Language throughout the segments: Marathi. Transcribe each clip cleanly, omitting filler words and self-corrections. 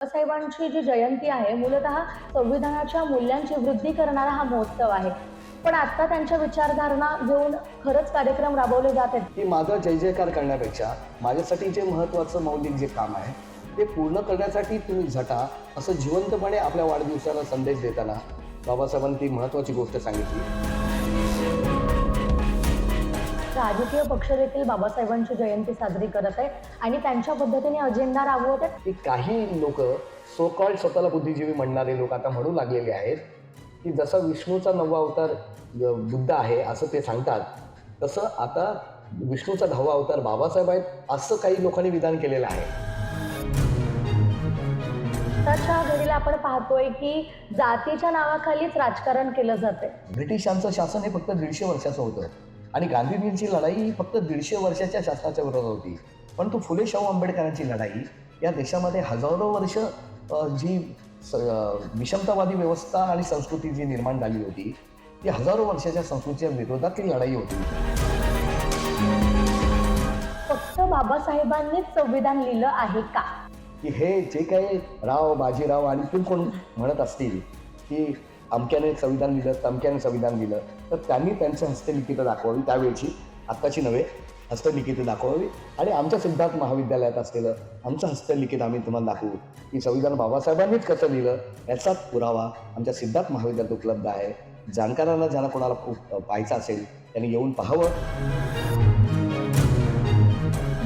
बाबासाहेबांची जी जयंती आहे मूलतः संविधानाच्या मूल्यांची वृद्धी करणारा हा महोत्सव आहे. पण आता त्यांच्या विचारधारणा घेऊन खरंच कार्यक्रम राबवले जात आहेत. की माझा जय जयकार करण्यापेक्षा माझ्यासाठी जे महत्त्वाचं मौलिक जे काम आहे ते पूर्ण करण्यासाठी तुम्ही झटा असं जिवंतपणे आपल्या वाढदिवसाला संदेश देताना बाबासाहेबांनी ती महत्त्वाची गोष्ट सांगितली. राजकीय पक्ष देखील बाबासाहेबांची जयंती साजरी करत आहे आणि त्यांच्या पद्धतीने अजेंडा राबवत आहेत. की काही लोक सो कॉल्ड स्वतःला बुद्धिजीवी म्हणणारे लोक आता म्हणू लागलेले आहेत की जसा विष्णूचा 9वा अवतार बुद्ध आहे असं ते सांगतात, तसं आता विष्णूचा 10वा अवतार बाबासाहेब आहेत असं काही लोकांनी विधान केलेलं आहे. त्याच्या घडीला आपण पाहतोय की जातीच्या नावाखालीच राजकारण केलं जाते. ब्रिटिशांचं शासन हे फक्त 150 वर्षाचं होतं आणि गांधीजींची लढाई ही फक्त 150 वर्षाच्या शासनाच्या विरोधात होती. परंतु फुले शाहू आंबेडकरांची लढाई या देशामध्ये हजारो वर्ष जी विषमतावादी व्यवस्था आणि संस्कृती जी निर्माण झाली होती ती हजारो वर्षाच्या संस्कृतीच्या विरोधातली लढाई होती. फक्त बाबासाहेबांनीच संविधान लिहिलं आहे का? की हे जे काही राव बाजीराव आणि तू कोण म्हणत असतील की अमक्याने संविधान लिहिलं तमक्याने संविधान लिहिलं, तर त्यांनी त्यांचं हस्तलिखितं दाखवावी त्यावेळची, आत्ताची नव्हे, हस्तलिखितं दाखवावी आणि आमच्या सिद्धार्थ महाविद्यालयात असलेलं आमचं हस्तलिखित आम्ही तुम्हाला दाखवू की संविधान बाबासाहेबांनीच कसं लिहिलं याचाच पुरावा आमच्या सिद्धार्थ महाविद्यालयात उपलब्ध आहे. जाणकारांना ज्यांना कोणाला खूप पाहायचं असेल त्यांनी येऊन पाहावं.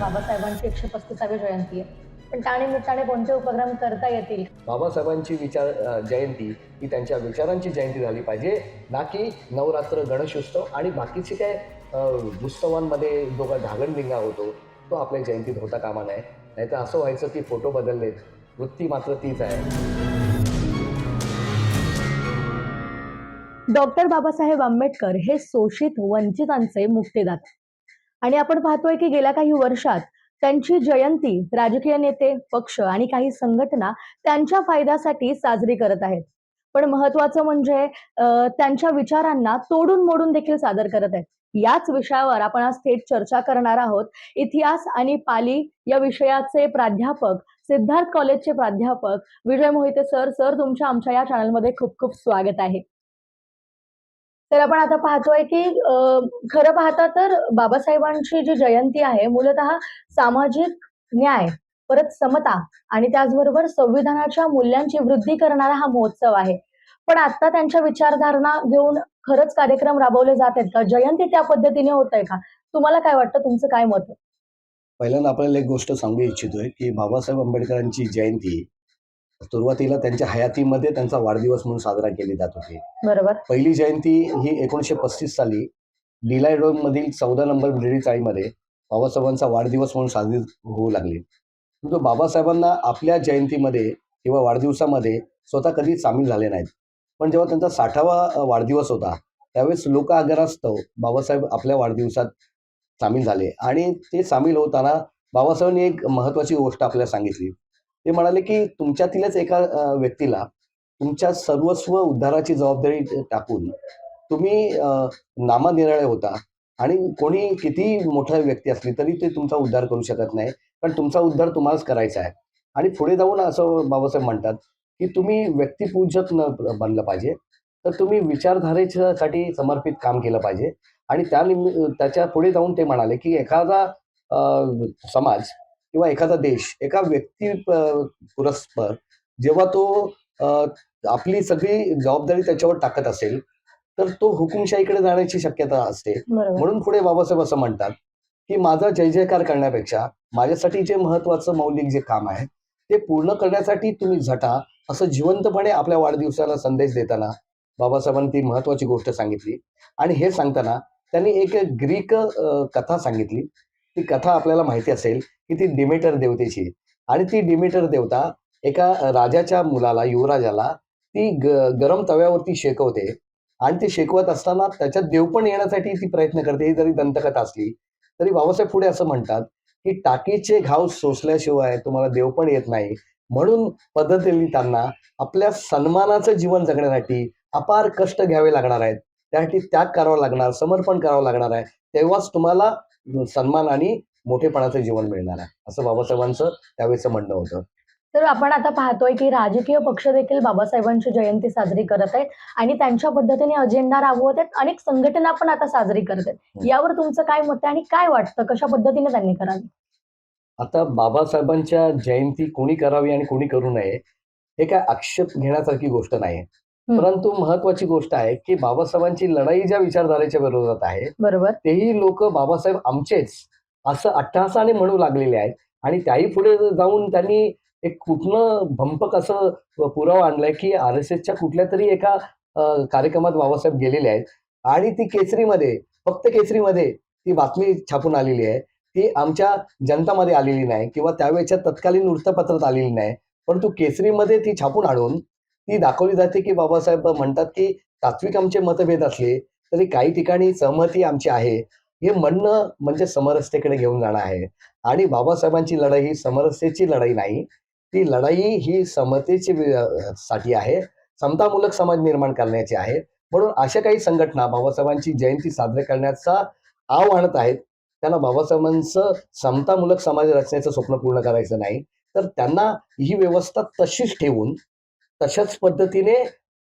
बाबासाहेबांची 135वी जयंती आहे, पण त्यानिमित्ताने कोणते उपक्रम करता येतील? बाबासाहेबांची जयंती ही त्यांच्या विचारांची जयंती झाली पाहिजे, ना की नवरात्र, गणेशोत्सव आणि बाकीचे काय उत्सवांमध्ये जो काय धागणदिंगा होतो तो आपल्या जयंतीत होता कामा नये. नाहीतर असं व्हायचं की फोटो बदललेत, वृत्ती मात्र तीच आहे. डॉक्टर बाबासाहेब आंबेडकर हे शोषित वंचितांचे मुक्तिदाता आणि आपण पाहतोय की गेल्या काही वर्षात त्यांची जयंती राजकीय नेते, पक्ष आणि काही संघटना त्यांच्या फायद्यासाठी साजरी करत आहेत. पण महत्वाचं म्हणजे त्यांच्या विचारांना तोडून मोडून देखील सादर करत आहेत. याच विषयावर आपण आज थेट चर्चा करणार आहोत. इतिहास आणि पाली या विषयाचे प्राध्यापक, सिद्धार्थ कॉलेजचे प्राध्यापक विजय मोहिते सर तुमच्या आमच्या या चॅनलमध्ये खूप खूप स्वागत आहे. तर आपण आता पाहतोय की खरं पाहता तर बाबासाहेबांची जी जयंती आहे मूलतः सामाजिक न्याय, परत समता आणि त्याचबरोबर संविधानाच्या मूल्यांची वृद्धी करणारा हा महोत्सव आहे. पण आता त्यांच्या विचारधारणा घेऊन खरंच कार्यक्रम राबवले जात आहेत का? जयंती त्या पद्धतीने होत आहे का? तुम्हाला काय वाटतं? तुमचं काय मत आहे? पहिल्यांदा आपल्याला एक गोष्ट सांगू इच्छितोय की बाबासाहेब आंबेडकरांची जयंती सुरुवातीला त्यांच्या हयातीमध्ये त्यांचा वाढदिवस म्हणून साजरा केली जात होती. बरोबर. पहिली जयंती ही 1935 साली लीलाय रोड मधील 14 नंबर ब्रिडी चाळीमध्ये बाबासाहेबांचा वाढदिवस म्हणून साजरी होऊ लागली. परंतु बाबासाहेबांना आपल्या जयंतीमध्ये किंवा वाढदिवसामध्ये स्वतः कधी सामील झाले नाहीत. पण जेव्हा त्यांचा 60वा वाढदिवस होता त्यावेळेस लोक आग्रहास्तव बाबासाहेब आपल्या वाढदिवसात सामील झाले आणि ते सामील होताना बाबासाहेबांनी एक महत्त्वाची गोष्ट आपल्याला सांगितली. ते म्हणाले की तुमच्यातीलच एका व्यक्तीला तुमच्या सर्वस्व उद्धाराची जबाबदारी टाकून तुम्ही नामनिराळे होता आणि कोणी किती मोठा व्यक्ती असली तरी ते तुमचा उद्धार करू शकत नाही, कारण तुमचा उद्धार तुम्हालाच करायचा आहे. आणि पुढे जाऊन असं बाबासाहेब म्हणतात की तुम्ही व्यक्तिपूजक न बनलं पाहिजे, तर तुम्ही विचारधारेसाठी समर्पित काम केलं पाहिजे. आणि त्याच्या पुढे जाऊन ते म्हणाले की एखादा समाज किंवा एखादा देश एका व्यक्ती पुरस्पर जेव्हा तो अ, आपली सगळी जबाबदारी त्याच्यावर टाकत असेल तर तो हुकुमशाहीकडे जाण्याची शक्यता असते. बरोबर. म्हणून पुढे बाबासाहेब असं म्हणतात की माझा जय जयकार करण्यापेक्षा माझ्यासाठी जे महत्त्वाचं मौलिक जे काम आहे ते पूर्ण करण्यासाठी तुम्ही झटा असं जिवंतपणे आपल्या वाढदिवसाला संदेश देताना बाबासाहेबांनी ती महत्त्वाची गोष्ट सांगितली. आणि हे सांगताना त्यांनी एक ग्रीक कथा सांगितली. ती कथा आपल्याला माहिती असेल की ती डिमेटर देवतेची. आणि ती डिमेटर देवता एका राजाच्या मुलाला, युवराजाला ती गरम तव्यावरती शेकवते आणि ते शेकवत असताना त्याच्यात देव पण येण्यासाठी ती प्रयत्न करते. ही जरी दंतकथा असली तरी बाबासाहेब पुढे असं म्हणतात की टाकीचे घाव सोसल्याशिवाय तुम्हाला देव पण येत नाही. म्हणून पद्धतीने त्यांना आपल्या सन्मानाचं जीवन जगण्यासाठी अपार कष्ट घ्यावे लागणार आहेत. त्यासाठी त्याग करावा लागणार, समर्पण करावं लागणार आहे. तेव्हाच तुम्हाला सन्मान आणि मोठेपणाचं जीवन मिळणार आहे, असं बाबासाहेबांचं त्यावेळेचं म्हणणं होतं. तर आपण आता पाहतोय की राजकीय पक्ष देखील बाबासाहेबांची जयंती साजरी करत आहेत आणि त्यांच्या पद्धतीने अजेंडा राबवत आहेत. अनेक संघटना पण आता साजरी करत आहेत. हं. यावर तुमचं काय मत आहे आणि काय वाटतं कशा पद्धतीने त्यांनी करावी? आता बाबासाहेबांच्या जयंती कोणी करावी आणि कोणी करू नये, हे काय आक्षेप घेण्यासारखी गोष्ट नाही. हं, परंतु महत्त्वाची गोष्ट आहे, की बाबासाहेबांची लढाई ज्या विचारधारेच्या विरोधात आहे, बरोबर. तेही लोकं बाबासाहेब आमचेच असं अट्टहासाने म्हणू लागलेले आहेत आणि त्याही पुढे जाऊन त्यांनी एक कुठनं भंपक असं पुरावा आणलाय, की आर-एस-एसच्या कुठल्यातरी एका कार्यक्रमात बाबासाहेब गेलेले आहेत आणि ती केसरीमध्ये, फक्त केसरीमध्ये ती बातमी छापून आलेली आहे. ती आमच्या जनतामध्ये आलेली नाही किंवा त्यावेळच्या तत्कालीन वृत्तपत्रात आलेली नाही. परंतु केसरीमध्ये ती छापून आणून ती दाखवली जाते, की बाबासाहेब म्हणतात, की तात्विक आमचे मतभेद असले, तरी काही ठिकाणी सहमती आमची आहे. हे म्हणणं म्हणजे समरसतेकडे घेऊन जाणं आहे आणि बाबासाहेबांची लढाई ही समरसतेची लढाई नाही. ती लढाई ही समतेची साठी आहे. समतामूलक समाज निर्माण करण्याची आहे. म्हणून अशा काही संघटना बाबासाहेबांची जयंती साजरी करण्याचा आव आणत आहेत. त्यांना बाबासाहेबांचं समतामूलक समाज रचनेचं स्वप्न पूर्ण करायचं नाही. तर त्यांना ही व्यवस्था तशीच ठेवून, तशाच पद्धतीने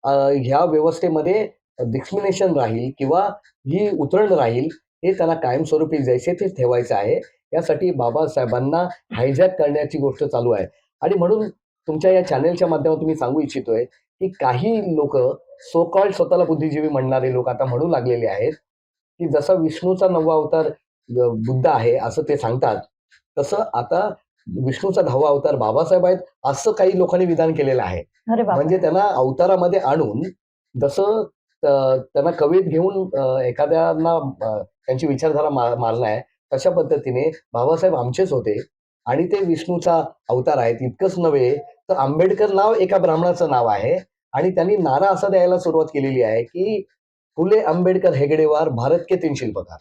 ह्या व्यवस्थेमध्ये डिस्क्रिमिनेशन राहील किंवा ही उतरंड राहील, हे त्यांना कायमस्वरूपी जैसे थे ठेवायचं आहे. यासाठी बाबासाहेबांना हायजॅक करण्याची गोष्ट चालू आहे. आणि म्हणून तुमच्या या चॅनेलच्या माध्यमातून मी सांगू इच्छितोय, की काही लोकं सो कॉल्ड स्वतःला बुद्धिजीवी म्हणणारे लोक आता म्हणू लागलेले आहेत, की जसा विष्णूचा 9वा अवतार बुद्ध आहे असं ते सांगतात. तसं आता विष्णूचा 10वा अवतार बाबासाहेब आहेत, असं काही लोकांनी विधान केलेलं आहे. अरे म्हणजे बापरे! त्यांना अवतारामध्ये आणून जसं त्यांना कवेत घेऊन एखाद्यांना त्यांची विचारधारा मारणं आहे, तशा पद्धतीने बाबासाहेब आमचेच होते आणि ते विष्णूचा अवतार आहेत. इतकंच नव्हे, तर आंबेडकर नाव एका ब्राह्मणाचं नाव आहे आणि त्यांनी नारा असा द्यायला सुरुवात केलेली आहे, की फुले आंबेडकर हेगडेवार भारत के 3 शिल्पकार.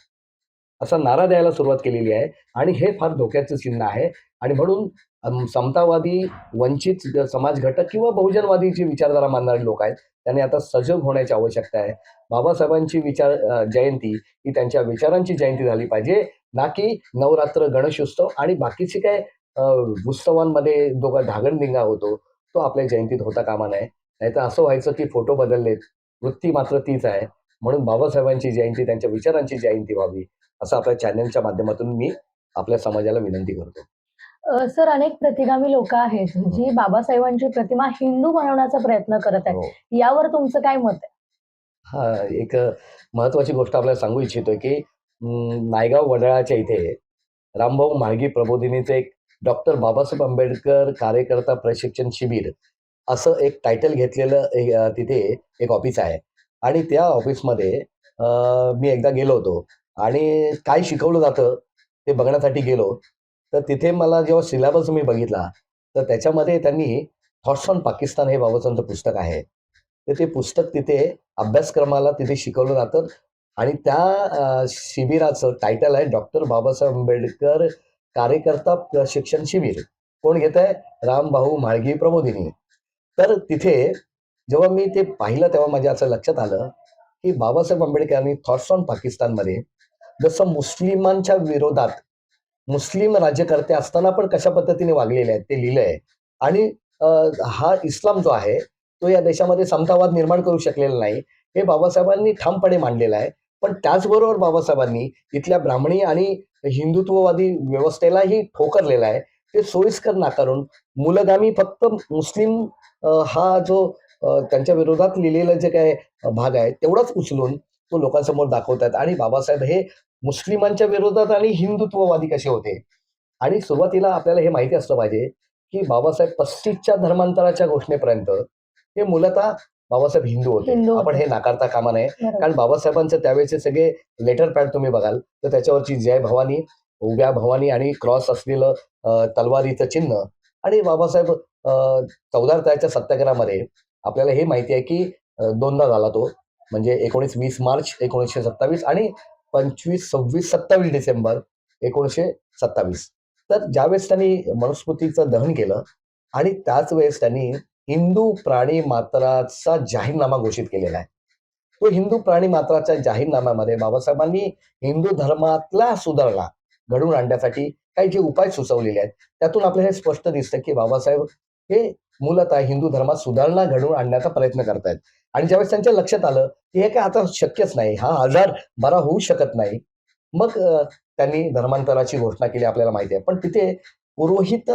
असा नारा द्यायला सुरुवात केलेली आहे आणि हे फार धोक्याचं चिन्ह आहे आणि म्हणून समतावादी, वंचित समाज घटक किंवा बहुजनवादीची विचारधारा मानणारे लोक आहेत. त्यांनी आता सजग होण्याची आवश्यकता आहे. बाबासाहेबांची जयंती ही त्यांच्या विचारांची जयंती झाली पाहिजे, ना की नवरात्र, गणेशोत्सव आणि बाकीचे काय उत्सवांमध्ये जो काही धागडधिंगा होतो, तो आपल्या जयंतीत होता कामा नये. नाहीतर असं व्हायचं की फोटो बदललेत, वृत्ती मात्र तीच आहे. म्हणून बाबासाहेबांची जयंती, त्यांच्या विचारांची जयंती व्हावी, असं आपल्या चॅनलच्या माध्यमातून मी आपल्या समाजाला विनंती करतो. सर अनेक प्रतिगामी लोकं आहेत, जी बाबासाहेबांची प्रतिमा हिंदू बनवण्याचा प्रयत्न करत आहेत. हो. यावर तुमचं काय मत आहे? हां, एक महत्त्वाची गोष्ट आपल्याला सांगू इच्छितोय, की नायगाव वडाळ्याच्या इथे रामभाऊ म्हाळगी प्रबोधिनीचं एक डॉक्टर बाबासाहेब आंबेडकर कार्यकर्ता प्रशिक्षण शिबिर असं एक टायटल घेतलेलं तिथे एक ऑफिस आहे आणि त्या ऑफिसमध्ये मी एकदा गेलो होतो आणि काय शिकवलं जातं ते बघण्यासाठी गेलो. तर तिथे मला जेव्हा सिलेबस मी बघितला, तर त्याच्यामध्ये त्यांनी थॉट्स ऑन पाकिस्तान हे बाबासाहेबांचं पुस्तक आहे. तर ते पुस्तक तिथे अभ्यासक्रमाला तिथे शिकवलं जातं आणि त्या शिबिराचं टायटल आहे डॉक्टर बाबासाहेब आंबेडकर कार्यकर्ता प्रशिक्षण शिबिर. कोण घेतंय? रामभाऊ म्हाळगी प्रबोधिनी. तर तिथे जेव्हा मी ते पाहिलं तेव्हा माझ्या असं लक्षात आलं, की बाबासाहेब आंबेडकरांनी थॉट्स ऑन पाकिस्तानमध्ये जसं मुस्लिमांच्या विरोधात मुस्लिम राज्यकर्ते असताना पण कशा पद्धतीने वागलेले आहेत ते लिहिलंय आणि अ, हा इस्लाम जो आहे, तो या देशामध्ये समतावाद निर्माण करू शकलेला नाही. हे बाबासाहेबांनी ठामपणे मांडलेलं आहे. पण त्याचबरोबर बाबासाहेबांनी इथल्या ब्राह्मणी आणि हिंदुत्ववादी व्यवस्थेलाही ठोकरलेलं आहे. ते सोयीस्कर नाकारून मूलगामी फक्त मुस्लिम हा जो त्यांच्या विरोधात लिहिलेलं जे काही भाग आहे, तेवढाच उचलून तो लोकांसमोर दाखवतात आणि बाबासाहेब हे मुस्लिमांच्या विरोधात आणि हिंदुत्ववादी कसे होते आणि सुरुवातीला आपल्याला हे माहिती असलं पाहिजे, की बाबासाहेब 35च्या धर्मांतराच्या घोषणेपर्यंत हे मूलतः बाबासाहेब हिंदू होते. हिंदू आपण होते. हे नाकारता कामा नये. बरोबर. कारण बाबासाहेबांचं त्यावेळेचे सगळे लेटर पॅड तुम्ही बघाल, तर त्याच्यावरची जय भवानी, उभ्या भवानी आणि क्रॉस असलेलं तलवारीचं चिन्ह आणि बाबासाहेब 14 तारखेच्या सत्याग्रहामध्ये आपल्याला हे माहिती आहे, की दोनदा झाला तो. म्हणजे 19-20 मार्च 1927 आणि 25, 26, 27 डिसेंबर 1927. तर ज्यावेळेस त्यांनी मनुस्मृतीचं दहन केलं आणि त्याच वेळेस त्यांनी हिंदू प्राणी मात्राचा जाहीरनामा घोषित केलेला आहे. तो हिंदू प्राणी मात्राच्या जाहीरनाम्यामध्ये बाबासाहेबांनी हिंदू धर्मातला सुधारणा घडवून आणण्यासाठी काही जे उपाय सुचवलेले आहेत, त्यातून आपल्याला हे स्पष्ट दिसतं, की बाबासाहेब हे मूलतः हिंदू धर्मात सुधारणा घडवून आणण्याचा प्रयत्न करतायत. आणि ज्यावेळेस त्यांच्या लक्षात आलं की हे काय आता शक्यच नाही, हा आजार बरा होऊ शकत नाही, मग त्यांनी धर्मांतराची घोषणा केली आपल्याला माहिती आहे. पण तिथे पुरोहित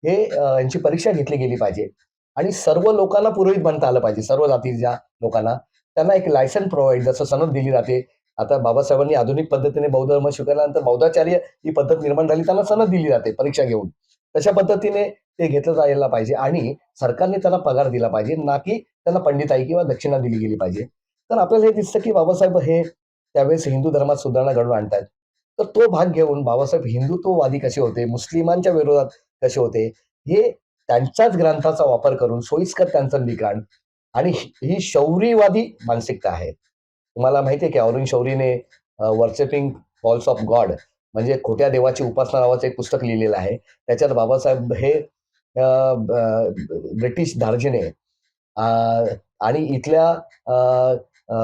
हे यांची परीक्षा घेतली गेली पाहिजे आणि सर्व लोकांना पुरोहित बनता आलं पाहिजे. सर्व जातीच्या लोकांना त्यांना एक लायसन प्रोव्हाईड, जसं सनद दिली जाते. आता बाबासाहेबांनी आधुनिक पद्धतीने बौद्ध धर्म स्वीकारल्यानंतर बौद्धाचार्य ही पद्धत निर्माण झाली, त्यांना सनद दिली जाते परीक्षा घेऊन. तशा पद्धतीने ते घेतलं जायला पाहिजे आणि सरकारने त्यांना पगार दिला पाहिजे, ना की त्यांना पंडिताई किंवा दक्षिणा दिली गेली पाहिजे. तर आपल्याला हे दिसतं की बाबासाहेब हे त्यावेळेस हिंदू धर्मात सुधारणा घडवून आणतायत. तर तो भाग घेऊन बाबासाहेब हिंदुत्ववादी कसे होते, मुस्लिमांच्या विरोधात कसे होते, हे त्यांच्याच ग्रंथाचा वापर करून सोयीस्कर त्यांचं लिखाण आणि ही शौर्यवादी मानसिकता आहे. तुम्हाला माहिती आहे की ऑरेंज शौरीने वर्शिपिंग फॉल्स ऑफ गॉड म्हणजे खोट्या देवाची उपासना नावाचं एक पुस्तक लिहिलेलं आहे. त्याच्यात बाबासाहेब हे ब्रिटिश धार्जिणे अ, आणि इथल्या अ, अ,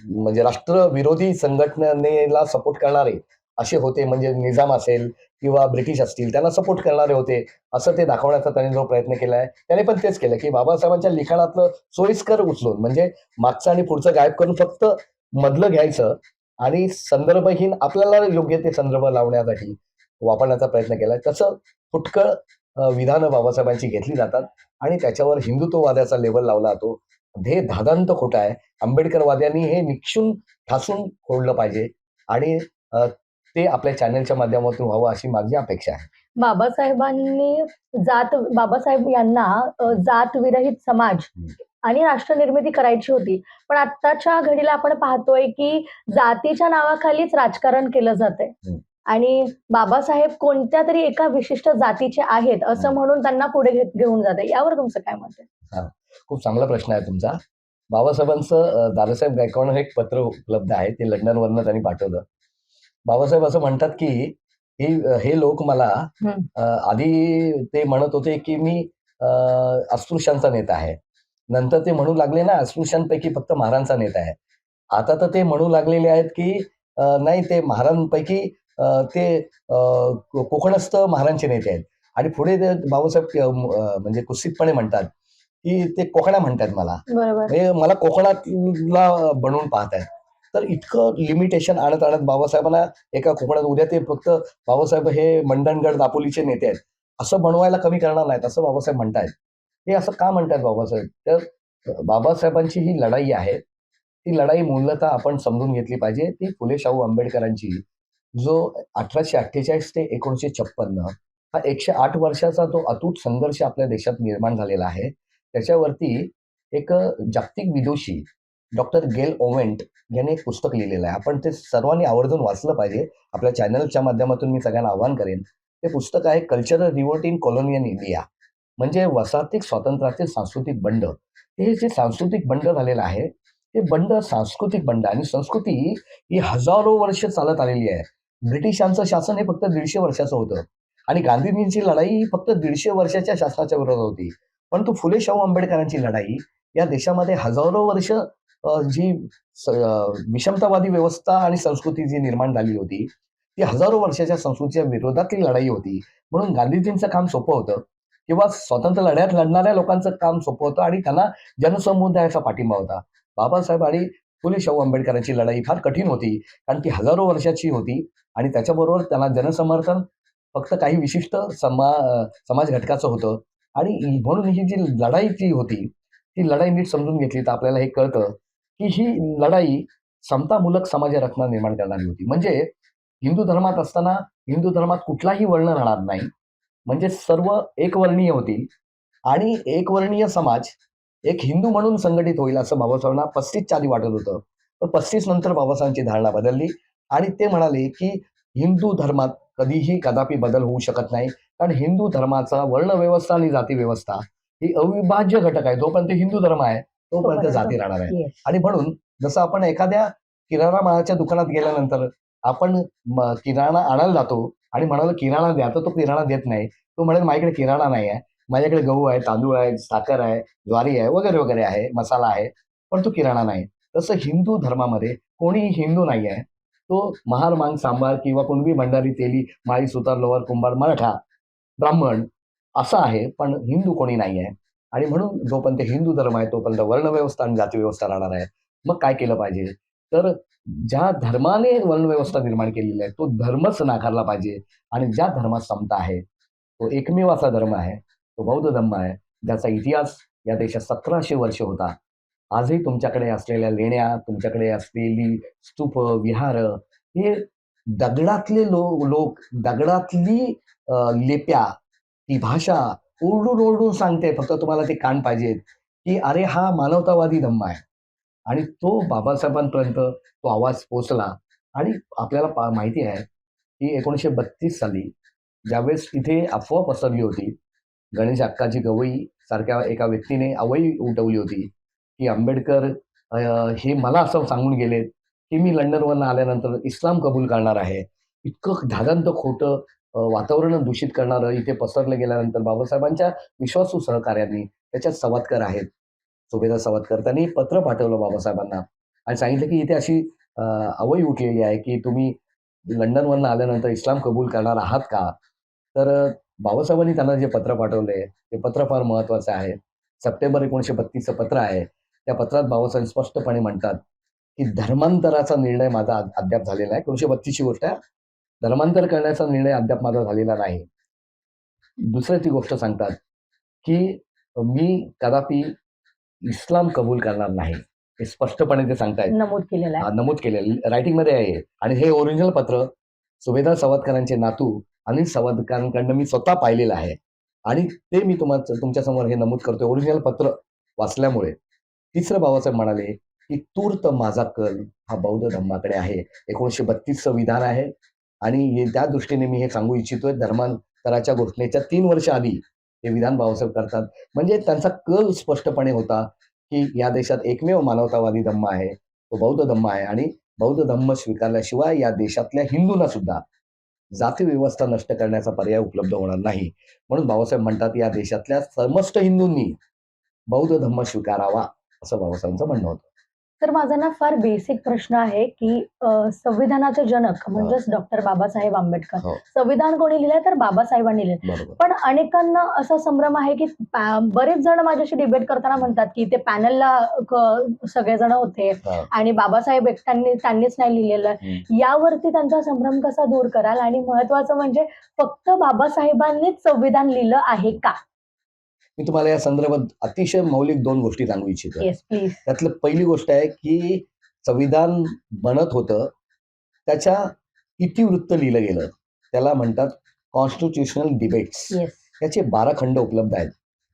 म्हणजे राष्ट्रविरोधी संघटनेला सपोर्ट करणारे असे होते, म्हणजे निजाम असेल किंवा ब्रिटिश असतील त्यांना सपोर्ट करणारे होते, असं ते दाखवण्याचा त्याने जो प्रयत्न केलाय, त्याने पण तेच केलं की बाबासाहेबांच्या लिखाणातलं सोयीस्कर उचलून म्हणजे मागचं आणि पुढचं गायब करून फक्त मधलं घ्यायचं आणि संदर्भहीन आपल्याला योग्य ते संदर्भ लावण्यासाठी वापरण्याचा प्रयत्न केलाय. तसं फुटकळ विधानं बाबासाहेबांची घेतली जातात आणि त्याच्यावर हिंदुत्ववादाचा लेबल लावला जातो. हे धादांत खोटं आहे. आंबेडकरवाद्यांनी हे निक्षून ठासून फोडलं पाहिजे आणि ते आपल्या चॅनलच्या माध्यमातून व्हावं अशी माझी अपेक्षा आहे. बाबासाहेबांनी बाबासाहेब यांना जातविरहित समाज आणि राष्ट्रनिर्मिती करायची होती. पण आत्ताच्या घडीला आपण पाहतोय की जातीच्या नावाखालीच राजकारण केलं जातंय. हं. आणि बाबासाहेब कोणत्यातरी एका विशिष्ट जातीचे आहेत असं म्हणून त्यांना पुढे घेऊन जाते. यावर तुमचं काय मत आहे? हां, खूप चांगला प्रश्न आहे तुमचा. बाबासाहेबांचं दादासाहेब गायकवाडांना एक पत्र उपलब्ध आहे. ते लंडनवरनं त्यांनी पाठवलं. बाबासाहेब असं म्हणतात की हे लोक मला हं. आधी ते म्हणत होते की मी अ, अस्पृश्यांचा नेता आहे. नंतर ते म्हणू लागले ना, अस्पृश्यांपैकी फक्त महारांचा नेता आहे. आता तर ते म्हणू लागलेले आहेत की नाही, ते महारांपैकी ते कोकणस्थ महारांचे नेते आहेत. आणि पुढे ते बाबासाहेब म्हणजे कुत्सितपणे म्हणतात की ते कोकणा म्हणतात मला. बरोबर. म्हणजे मला कोकणातला बनवून पाहतायत. तर इतकं लिमिटेशन आणत बाबासाहेबांना एका कोकणात, उद्या ते फक्त बाबासाहेब हे मंडणगड दापोलीचे नेते आहेत, असं बनवायला कमी करणार नाहीत, असं बाबासाहेब म्हणतायत. हे असं का म्हणतायत बाबासाहेब? तर बाबासाहेबांची ही लढाई आहे. ती लढाई मूलतः आपण समजून घेतली पाहिजे. ती फुले शाहू आंबेडकरांची, जो 1848 ते 1956 हा 108 वर्षाचा तो अतूट संघर्ष आपल्या देशात निर्माण झालेला आहे. त्याच्यावरती एक जागतिक विदुषी डॉक्टर गेल ओवेंट यांनी एक पुस्तक लिहिलेलं आहे. आपण ते सर्वांनी आवर्जून वाचलं पाहिजे. आपल्या चॅनलच्या माध्यमातून मी सगळ्यांना आवाहन करेन. ते पुस्तक आहे cultural revolt in colonial India, म्हणजे वसाहतिक स्वातंत्र्याचे सांस्कृतिक बंड. हे जे सांस्कृतिक बंड झालेलं आहे, ते बंड सांस्कृतिक बंड आणि संस्कृती ही हजारो वर्ष चालत आलेली आहे. ब्रिटिशांचं शासन हे फक्त 150 वर्षाचं होतं आणि गांधीजींची लढाई ही फक्त 150 वर्षाच्या शासनाच्या विरोधात होती. परंतु फुले शाहू आंबेडकरांची लढाई या देशामध्ये हजारो वर्ष जी विषमतावादी व्यवस्था आणि संस्कृती जी निर्माण झाली होती, ती हजारो वर्षाच्या संस्कृतीच्या विरोधातली लढाई होती. म्हणून गांधीजींचं काम सोपं होतं किंवा स्वातंत्र्य लढ्यात लढणाऱ्या लोकांचं काम सोपं होतं आणि त्यांना जनसमुदायाचा पाठिंबा होता. बाबासाहेब आणि फुले शाहू आंबेडकरांची लढाई फार कठीण होती, कारण ती हजारो वर्षाची होती आणि त्याच्याबरोबर त्यांना जनसमर्थन फक्त काही विशिष्ट समाज घटकाचं होतं. आणि म्हणून ही जी लढाई जी होती, ती लढाई नीट समजून घेतली तर आपल्याला हे कळतं की ही लढाई समतामूलक समाज रचना निर्माण करणारी होती. म्हणजे हिंदू धर्मात असताना हिंदू धर्मात कुठलाही वर्ण राहणार नाही, म्हणजे सर्व एकवर्णीय होतील आणि एकवर्णीय समाज एक हिंदू म्हणून संघटित होईल, असं बाबासाहेबांना 35च्या आधी वाटत होतं. पण 35 नंतर बाबासाहेबांची धारणा बदलली आणि ते म्हणाले की हिंदू धर्मात कधीही कदापि बदल होऊ शकत नाही, कारण हिंदू धर्माचा वर्णव्यवस्था आणि जाती व्यवस्था ही अविभाज्य घटक आहे. जोपर्यंत हिंदू धर्म आहे तोपर्यंत जाती राहणार आहे. Yes. आणि म्हणून जसं आपण एखाद्या किराणा मालाच्या दुकानात गेल्यानंतर आपण किराणा आणायला जातो आणि म्हणाला किराणा द्या, तर तो किराणा देत नाही. तो म्हणेल माझ्याकडे किराणा नाही आहे, माझ्याकडे गहू आहे, तांदूळ आहे, साखर आहे, ज्वारी आहे, वगैरे वगैरे आहे, मसाला आहे, पण तो किराणा नाही. तसं हिंदू धर्मामध्ये कोणीही हिंदू नाही आहे. तो महार, मांग, सांबार किंवा कुणबी, भंडारी, तेली, माळी, सुतार, लोहार, कुंभार, मराठा, ब्राह्मण असं आहे, पण हिंदू कोणी नाही आहे. आणि म्हणून जोपर्यंत हिंदू धर्म आहे तोपर्यंत वर्णव्यवस्था आणि जातीव्यवस्था राहणार आहे. मग काय केलं पाहिजे? तर ज्या धर्माने वर्णव्यवस्था निर्माण केलेली आहे तो धर्मच नाकारला पाहिजे. आणि ज्या धर्मात समता आहे तो एकमेव असा धर्म आहे, तो बौद्ध धर्म आहे, ज्याचा इतिहास या देशात 1700 वर्ष होता. आजही तुमच्याकडे असलेल्या लेण्या, तुमच्याकडे असलेली स्तूप, विहार हे दगडातले लोक दगडातली लेप्या, ती भाषा ओरडून सांगते. फक्त तुम्हाला ते कान पाहिजेत, की अरे हा मानवतावादी धम्म आहे. आणि तो बाबासाहेबांपर्यंत तो आवाज पोहोचला. आणि आपल्याला माहिती आहे, की 1932 साली ज्यावेळेस इथे अफवा पसरली होती, गणेश अक्काजी गवई सारख्या एका व्यक्तीने अवई उठवली होती, की आंबेडकर अ, हे मला असं सांगून गेलेत, की मी लंडनवरून आल्यानंतर इस्लाम कबूल करणार आहे. इतकं धादांत खोटं वातावरण दूषित करणारं इथे पसरलं गेल्यानंतर बाबासाहेबांच्या विश्वासू सहकाऱ्यांनी, त्याच्यात सावरकर आहेत, सुभेदार सावरकर, त्यांनी पत्र पाठवलं बाबासाहेबांना आणि सांगितलं, की इथे अशी अवई उठलेली आहे, की तुम्ही लंडनवरून आल्यानंतर इस्लाम कबूल करणार आहात का? तर बाबासाहेबांनी त्यांना जे पत्र पाठवले, ते पत्र फार महत्त्वाचं आहे. सप्टेंबर 1932चं पत्र आहे. त्या पत्रात बाबासाहेब स्पष्टपणे म्हणतात, की धर्मांतराचा निर्णय माझा अद्याप झालेला आहे. 1932 ची गोष्ट आहे. धर्मांतर करण्याचा निर्णय अद्याप माझा झालेला नाही. दुसरं ती गोष्ट सांगतात, की मी कदापि इस्लाम कबूल करणार नाही. हे स्पष्टपणे ते सांगतायत. नमूद केलेलं आहे. नमूद केलेलं रायटिंगमध्ये आहे हे. आणि हे ओरिजिनल पत्र सुभेदार सावरकरांचे नातू अनिल सावरकरांकडनं मी स्वतः पाहिलेलं आहे. आणि ते मी तुमच्यासमोर हे नमूद करतोय ओरिजिनल पत्र वाचल्यामुळे. तिसरं बाबासाहेब म्हणाले, की तूर्त माझा कल हा बौद्ध धर्माकडे आहे. 1932चं विधान आहे. आणि त्या दृष्टीने मी हे सांगू इच्छितोय, धर्मांतराच्या घोषणेच्या 3 वर्ष आधी हे विधान बाबासाहेब करतात. म्हणजे त्यांचा कल स्पष्टपणे होता, की या देशात एकमेव मानवतावादी धम्म आहे, तो बौद्ध धम्म आहे. आणि बौद्ध धम्म स्वीकारल्याशिवाय या देशातल्या हिंदूंना सुद्धा जाती व्यवस्था नष्ट करण्याचा पर्याय उपलब्ध होणार नाही. म्हणून बाबासाहेब म्हणतात, या देशातल्या समस्त हिंदूंनी बौद्ध धम्म स्वीकारावा, असं बाबासाहेबांचं म्हणणं होतं. तर माझा ना फार बेसिक प्रश्न आहे, की संविधानाचे जनक म्हणजेच डॉक्टर बाबासाहेब आंबेडकर. हो, संविधान कोणी लिहिलंय? तर बाबासाहेबांनी लिहिलंय. बरोबर. पण अनेकांना असा संभ्रम आहे, की बरेच जण माझ्याशी डिबेट करताना म्हणतात, की ते पॅनलला सगळेजण होते हां. आणि बाबासाहेब त्यांनीच नाही लिहिलेलं. यावरती त्यांचा संभ्रम कसा दूर कराल? आणि महत्वाचं म्हणजे फक्त बाबासाहेबांनीच संविधान लिहिलं आहे का? मी तुम्हाला या संदर्भात अतिशय मौलिक 2 गोष्टी सांगू इच्छितो. Yes, please. त्यातलं पहिली गोष्ट आहे, की संविधान बनत होतं, त्याच्या इतिवृत्त लिहिलं गेलं. त्याला म्हणतात कॉन्स्टिट्यूशनल डिबेट्स. येस. त्याचे 12 खंड उपलब्ध आहेत.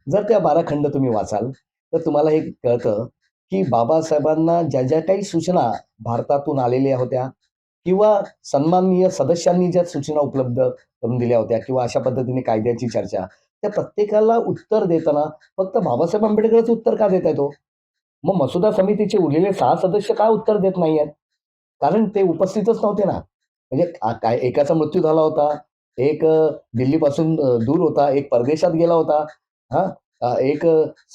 जर त्या 12 खंड तुम्ही वाचाल, तर तुम्हाला हे कळतं, की बाबासाहेबांना ज्या काही सूचना भारतातून आलेल्या होत्या किंवा सन्माननीय सदस्यांनी ज्या सूचना उपलब्ध करून दिल्या होत्या किंवा अशा पद्धतीने कायद्याची चर्चा, त्या प्रत्येकाला उत्तर देताना फक्त बाबासाहेब आंबेडकरच उत्तर का देत आहेत हो? मग मसुदा समितीचे उरलेले 6 सदस्य का उत्तर देत नाहीयेत? कारण ते उपस्थितच नव्हते ना. म्हणजे काय एकाचा मृत्यू झाला होता, एक दिल्लीपासून दूर होता, एक परदेशात गेला होता. हां, एक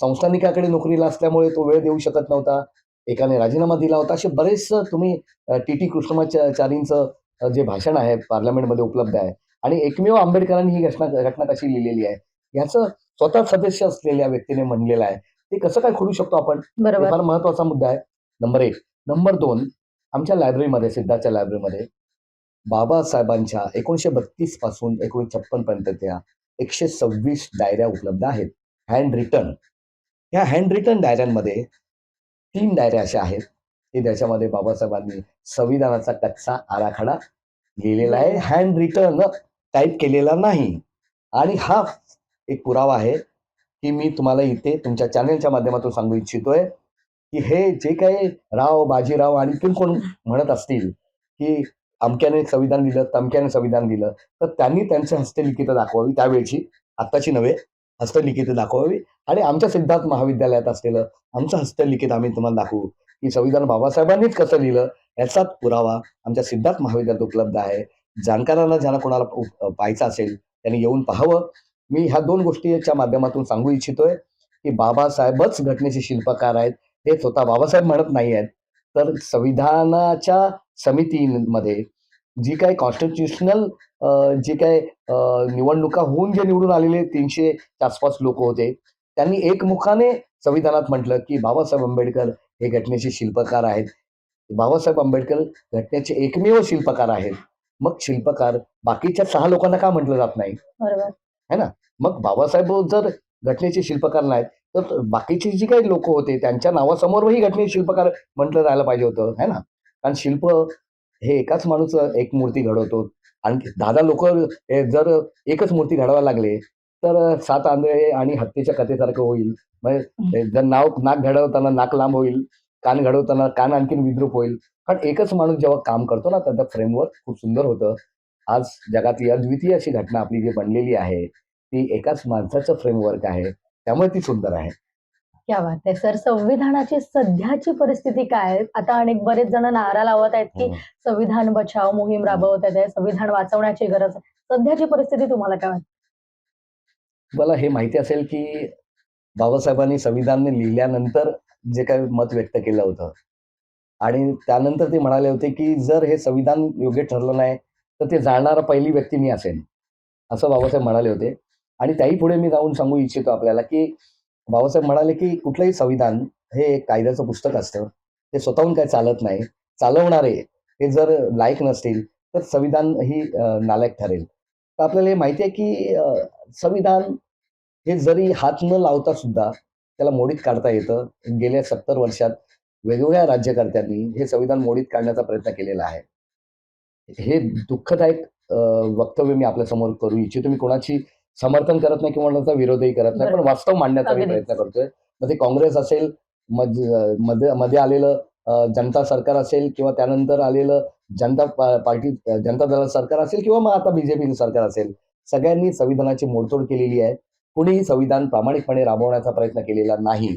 संस्थानिकाकडे नोकरीला असल्यामुळे तो वेळ देऊ शकत नव्हता. एकाने राजीनामा दिला होता. असे बरेच तुम्ही टी.टी. कृष्णमाचारींचं जे भाषण आहे पार्लमेंटमध्ये उपलब्ध आहे. आणि एकमेव आंबेडकरांनी ही घटना कशी लिहिलेली आहे, याचं स्वतः सदस्य असलेल्या व्यक्तीने म्हणलेलं आहे. ते कसं काय खोडू शकतो आपण? हे बरोबर. फार महत्वाचा मुद्दा आहे. नंबर 1. नंबर 2, आमच्या लायब्ररीमध्ये, सिद्धार्थच्या लायब्ररीमध्ये बाबासाहेबांच्या 1932 पासून 1956 पर्यंतच्या 126 डायऱ्या उपलब्ध आहेत. Hand written. ह्या हँड रिटन डायऱ्यांमध्ये 3 डायऱ्या अशा आहेत, की ज्याच्यामध्ये बाबासाहेबांनी संविधानाचा कच्चा आराखडा लिहिलेला आहे. हँड रिटन, टाइप केलेला नाही. आणि हा एक पुरावा आहे, की मी तुम्हाला इथे तुमच्या चॅनलच्या माध्यमातून सांगू इच्छितोय, की हे जे काही राव, बाजीराव आणखीन कोण म्हणत असतील, की अमक्याने संविधान लिहिलं, तमक्याने संविधान लिहिलं, तर त्यांनी त्यांची हस्तलिखितं दाखवावी त्यावेळची, आत्ताची नव्हे, हस्तलिखितं दाखवावी. आणि आमच्या सिद्धार्थ महाविद्यालयात असलेलं आमचं हस्तलिखित आम्ही तुम्हाला दाखवू, की संविधान बाबासाहेबांनीच कसं लिहिलं, याचाच पुरावा आमच्या सिद्धार्थ महाविद्यालयात उपलब्ध आहे. जाणकारांना ज्यांना कोणाला पाहायचं असेल त्यांनी येऊन पाहावं. मी ह्या 2 गोष्टीच्या माध्यमातून सांगू इच्छितोय, की बाबासाहेबच घटनेचे शिल्पकार आहेत. हे स्वतः बाबासाहेब म्हणत नाही आहेत. तर संविधानाच्या समितीमध्ये जी काही कॉन्स्टिट्युशनल जे काही निवडणुका होऊन जे निवडून आलेले 300च्या आसपास लोक होते, त्यांनी एकमुखाने संविधानात म्हटलं की बाबासाहेब आंबेडकर हे घटनेचे शिल्पकार आहेत. बाबासाहेब आंबेडकर घटनेचे एकमेव शिल्पकार आहेत. मग शिल्पकार बाकीच्या 6 लोकांना का म्हटलं जात नाही? बरोबर. है ना? मग बाबासाहेब जर घटनेचे शिल्पकार नाहीत, तर बाकीची जी काही लोकं होते त्यांच्या नावासमोरही घटनेचे शिल्पकार म्हटलं जायला पाहिजे होतं, है ना? कारण शिल्प हे एकाच माणूस एक मूर्ती घडवतो. आणखी 10-10 लोकं जर एकच मूर्ती घडवायला लागले, तर 7 आंधळे आणि हत्तीच्या कथेसारखं होईल. म्हणजे जर नाक घडवताना नाक लांब होईल, कान घडवताना कान आणखीन विद्रूप होईल. कारण एकच माणूस जेव्हा काम करतो ना, त्याचं फ्रेमवर्क खूप सुंदर होतं. आज जगातली अद्वितीय अशी घटना आपली जी बनलेली आहे, ती एकाच माणसाचं फ्रेमवर्क आहे. त्यामुळे ती सुंदर आहे. क्या बात है! सर संविधानाची सध्याची परिस्थिती काय आहे? आता अनेक बरेच जण नारा लावत आहेत, की हं, संविधान बचाव मोहीम हं. राबवत आहेत. संविधान वाचवण्याची गरज आहे. सध्याची परिस्थिती तुम्हाला काय वाटते? तुम्हाला हे माहिती असेल, की बाबासाहेबांनी संविधान लिहिल्यानंतर जे काही मत व्यक्त केलं होतं आणि त्यानंतर ते म्हणाले होते, की जर हे संविधान योग्य ठरलं नाही, तर ते जाणणारा पहिली व्यक्ती मी असेन. असं बाबासाहेब म्हणाले होते आणि त्याही पुढे मी जाऊन सांगू इच्छितो आपल्याला, की बाबासाहेब म्हणाले, की कुठलंही संविधान हे एक कायद्याचं पुस्तक असतं. ते स्वतःहून काही चालत नाही. चालवणारे हे जर लायक नसतील, तर संविधान ही नालायक ठरेल. तर आपल्याला हे माहिती आहे, की संविधान हे जरी हात न लावता सुद्धा त्याला मोडीत काढता येतं. गेल्या 70 वर्षात वेगवेगळ्या राज्यकर्त्यांनी हे संविधान मोडीत काढण्याचा प्रयत्न केलेला आहे. हे दुःखदायक वक्तव्य मी आपल्यासमोर करू इच्छितो. मी कोणाची समर्थन करत नाही किंवा कोणाचा विरोधही करत नाही. पण बरोबर. वास्तव मांडण्याचा मी अगदीच. प्रयत्न करतोय. मग ते काँग्रेस असेल, मध्ये मध्ये आलेलं जनता सरकार असेल किंवा त्यानंतर आलेलं जनता दल सरकार असेल किंवा मग आता बीजेपी सरकार असेल. सगळ्यांनी संविधानाची मोडतोड केलेली आहे. कुणीही संविधान प्रामाणिकपणे राबवण्याचा प्रयत्न केलेला नाही.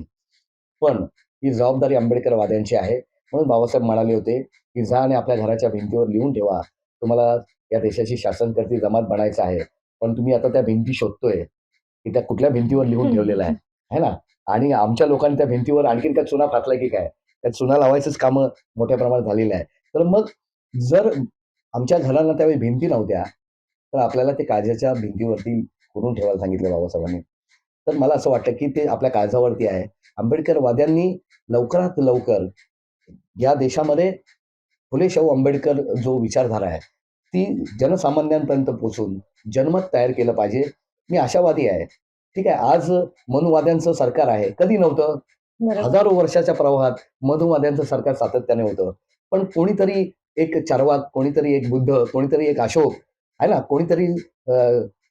पण ही जबाबदारी आंबेडकरवाद्यांची आहे. म्हणून बाबासाहेब म्हणाले होते, की जा आणि आपल्या घराच्या भिंतीवर लिहून ठेवा. तुम्हाला या देशाची शासनकर्ती जमात बनायचं आहे. पण तुम्ही आता त्या भिंती शोधतोय, की त्या कुठल्या भिंतीवर लिहून ठेवलेलं आहे, है ना? आणि आमच्या लोकांनी त्या भिंतीवर आणखीन काय चुना फासलाय की काय? त्या चुना लावायचंच कामं मोठ्या प्रमाणात झालेलं आहे. तर मग जर आमच्या घराला त्यावेळी भिंती नव्हत्या, तर आपल्याला ते काळजाच्या भिंतीवरती कोरून ठेवायला सांगितलं बाबासाहेबांनी. तर मला असं वाटतं, की ते आपल्या काळजावरती आहे. आंबेडकरवाद्यांनी लवकरात लवकर या देशामध्ये फुले शाहू आंबेडकर जो विचारधारा आहे, ती जनसामान्यांपर्यंत पोहोचून जनमत तयार केलं पाहिजे. मी आशावादी आहे. ठीक आहे, आज मनुवाद्यांचं सरकार आहे. कधी नव्हतं? बरोबर. हजारो वर्षाच्या प्रवाहात मनुवाद्यांचं सरकार सातत्याने होतं. पण कोणीतरी एक चार्वाक, कोणीतरी एक बुद्ध, कोणीतरी एक अशोक, आहे ना? कोणीतरी अ,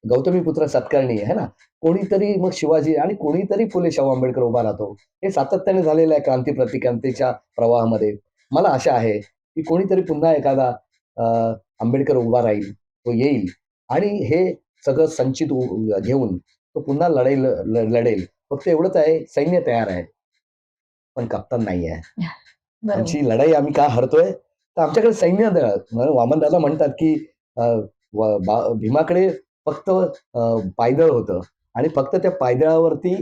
गौतमीपुत्र सत्कारणी, आहे ना? कोणीतरी मग शिवाजी आणि कोणीतरी फुले शाहू आंबेडकर उभा राहतो. हे सातत्याने झालेलं आहे क्रांती प्रतिक्रांतीच्या प्रवाहामध्ये. मला आशा आहे, की कोणीतरी पुन्हा एखादा अ, आंबेडकर उभा राहील, तो येईल आणि हे सगळं संचित घेऊन तो पुन्हा लढेल. फक्त एवढंच आहे, सैन्य तयार आहे, पण कप्तान नाही आहे. बरोबर. आमची लढाई आम्ही का हरतोय? तर आमच्याकडे सैन्य वामनदादा म्हणतात, की अ, भीमाकडे फक्त पायदळ होतं आणि फक्त त्या पायदळावरती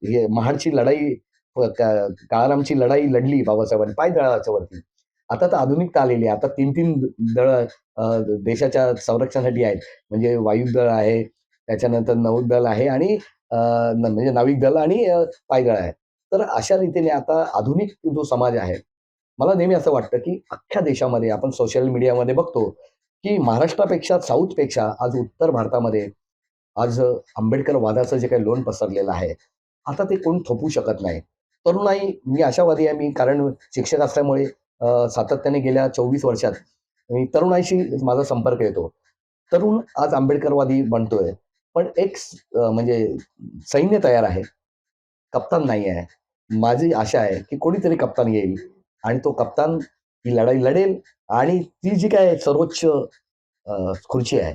हे महाडची लढाई काळारामची लढाई लढली बाबासाहेबांनी पायदळाच्या वरती. आता तर आधुनिकता आलेली आहे. आता 3-3 दळं देशाच्या संरक्षणासाठी आहेत. म्हणजे वायुदल आहे, त्याच्यानंतर नौदल आहे आणि म्हणजे नाविक दल आणि पायदळ आहे. तर अशा रीतीने आता आधुनिक जो समाज आहे, मला नेहमी असं वाटतं, की अख्ख्या देशामध्ये आपण सोशल मीडियामध्ये बघतो, की महाराष्ट्रापेक्षा साऊथपेक्षा आज उत्तर भारतामध्ये आज आंबेडकरवादाचं जे काही लोण पसरलेलं आहे, आता ते कोण थोपवू शकत नाही. तरुणाई मी आशावादी आहे मी कारण शिक्षक असल्यामुळे सातत्याने गेल्या 24 वर्षात मी तरुणाईशी माझा संपर्क येतो. तरुण आज आंबेडकरवादी बनतोय. पण एक म्हणजे सैन्य तयार आहे. कप्तान नाही आहे. माझी आशा आहे, की कोणीतरी कप्तान येईल आणि तो कप्तान ही लढाई लढेल आणि ती जी काही सर्वोच्च खुर्ची आहे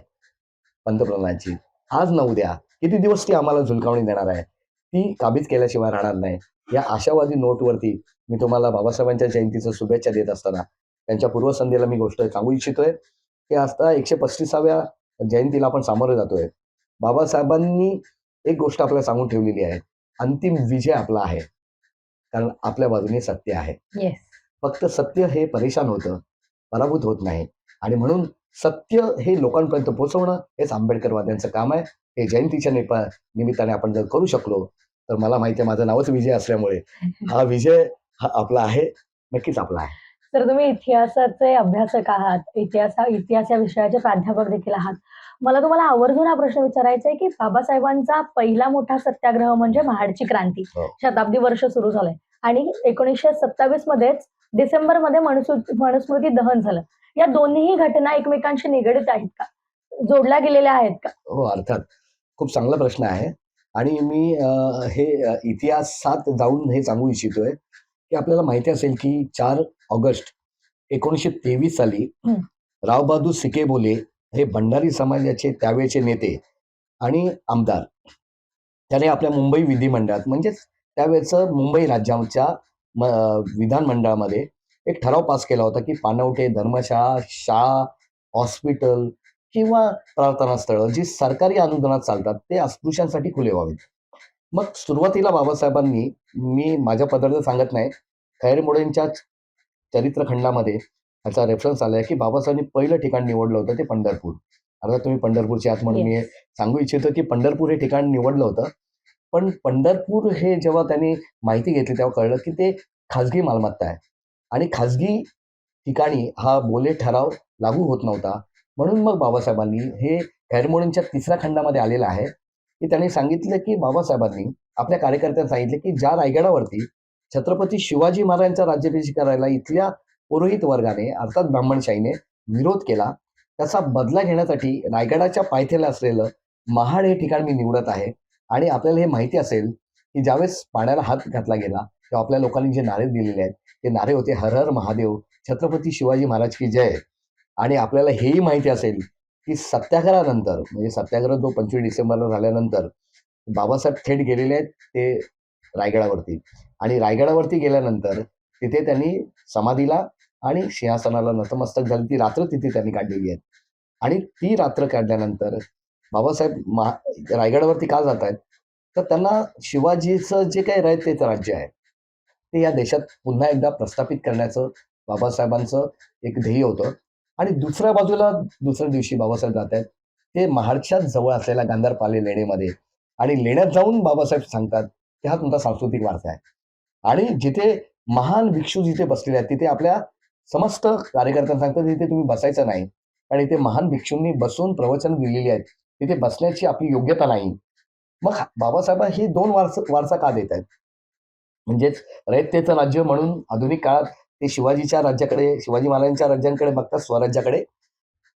पंतप्रधानांची, आज ना उद्या किती दिवस ती आम्हाला झुलकावणी देणार आहे. ती काबीज केल्याशिवाय राहणार नाही. या आशावादी नोटवरती मी तुम्हाला बाबासाहेबांच्या जयंतीच्या शुभेच्छा देत असताना त्यांच्या पूर्वसंध्येला मी गोष्ट सांगू इच्छितोय, की आता 135व्या जयंतीला आपण सामोरे जातोय. बाबासाहेबांनी एक गोष्ट आपल्याला सांगून ठेवलेली आहे. अंतिम विजय आपला आहे. कारण आपल्या बाजूने सत्य आहे. येस. फक्त सत्य हे परेशान होतं, पराभूत होत नाही. आणि म्हणून सत्य हे लोकांपर्यंत पोहोचवणं हेच आंबेडकरवाद्यांचं काम आहे. हे जयंतीच्या निमित्ताने आपण जर करू शकलो तर मला माहिती आहे माझं नावच विजय असल्यामुळे हा विजय हा आपला आहे, नक्कीच आपला आहे. तर तुम्ही इतिहासाचे अभ्यासक आहात, इतिहास या विषयाचे प्राध्यापक देखील आहात. मला तुम्हाला आवर्जून हा प्रश्न विचारायचा आहे, की बाबासाहेबांचा पहिला मोठा सत्याग्रह म्हणजे महाडची क्रांती. हो. शताब्दी वर्ष सुरू झालंय आणि 1927 मध्येच डिसेंबरमध्ये मनुस्मृती दहन झालं. या दोन्हीही घटना एकमेकांशी निगडीत आहेत का? जोडल्या गेलेल्या आहेत का? हो, अर्थात. खूप चांगला प्रश्न आहे आणि मी हे इतिहासात जाऊन हे सांगू इच्छितोय, की आपल्याला माहिती असेल की 4 ऑगस्ट 1923 साली हं. रावबहादूर सिकेबोले हे भंडारी समाजाचे त्यावेळचे नेते आणि आमदार त्याने आपल्या मुंबई विधिमंडळात म्हणजेच त्यावेळेचं मुंबई राज्याच्या विधानमंडळामध्ये एक ठराव पास केला होता, की पाणवठे, धर्मशाळा, शाळा, हॉस्पिटल किंवा प्रार्थना स्थळं जी सरकारी अनुदानात चालतात ते अस्पृश्यांसाठी खुले व्हावेत. मग सुरुवातीला बाबासाहेबांनी, मी माझ्या पदार्थ सांगत नाही, खैरे मोडेंच्या चरित्रखंडामध्ये ह्याचा रेफरन्स आलाय, की बाबासाहेबांनी पहिलं ठिकाण निवडलं होतं ते पंढरपूर. आता तुम्ही पंढरपूरचे आहात म्हणून मी येस. सांगू इच्छितो, की पंढरपूर हे ठिकाण निवडलं होतं. पण पंढरपूर हे जेव्हा त्यांनी माहिती घेतली तेव्हा कळलं, की ते खाजगी मालमत्ता आहे आणि खाजगी ठिकाणी हा बोले ठराव लागू होत नव्हता. म्हणून मग बाबासाहेबांनी हे खैरमोडींच्या 3ऱ्या खंडामध्ये आलेलं आहे, की त्यांनी सांगितलं, की बाबासाहेबांनी आपल्या कार्यकर्त्यांना सांगितलं, की ज्या रायगडावरती छत्रपती शिवाजी महाराजांचा राज्याभिषेक करायला इथल्या पुरोहित वर्गाने अर्थात ब्राह्मणशाहीने विरोध केला, त्याचा बदला घेण्यासाठी रायगडाच्या पायथ्याला असलेलं महाड हे ठिकाण मी निवडत आहे. आणि आपल्याला हे माहिती असेल, की ज्यावेळेस पाण्याला हात घातला गेला, तेव्हा आपल्या लोकांनी जे नारे दिलेले आहेत, ते नारे होते हर हर महादेव, छत्रपती शिवाजी महाराज की जय. आणि आपल्याला हेही माहिती असेल, की सत्याग्रहानंतर म्हणजे सत्याग्रह जो 25 डिसेंबरला झाल्यानंतर बाबासाहेब थेट गेलेले आहेत ते रायगडावरती आणि रायगडावरती गेल्यानंतर तिथे त्यांनी समाधीला आणि सिंहासनाला नतमस्तक झाली. ती रात्र तिथे त्यांनी काढलेली आहे आणि ती रात्र काढल्यानंतर बाबासाहेब रायगडावरती का जात आहेत? तर त्यांना शिवाजीचं जे काही रयतेचं राज्य आहे, ते या देशात पुन्हा एकदा प्रस्थापित करण्याचं बाबासाहेबांचं एक ध्येय होतं. आणि दुसऱ्या बाजूला दुसऱ्या दिवशी बाबासाहेब जात आहेत, ते महाडच्या जवळ असलेल्या गांधारपाले लेण्यामध्ये आणि लेण्यात जाऊन बाबासाहेब सांगतात, की हा तुमचा सांस्कृतिक वारसा आहे. आणि जिथे महान भिक्षू जिथे बसलेले आहेत, तिथे आपल्या समस्त कार्यकर्त्यांना सांगतात, तिथे तुम्ही बसायचं नाही. आणि इथे महान भिक्षूंनी बसून प्रवचन दिलेली आहेत. तिथे बसण्याची आपली योग्यता नाही. मग बाबासाहेब हे 2 वारसा का देत आहेत? म्हणजेच रयतेचं राज्य म्हणून आधुनिक काळात ते शिवाजीच्या राज्याकडे, शिवाजी महाराजांच्या राज्यांकडे बघतात, स्वराज्याकडे,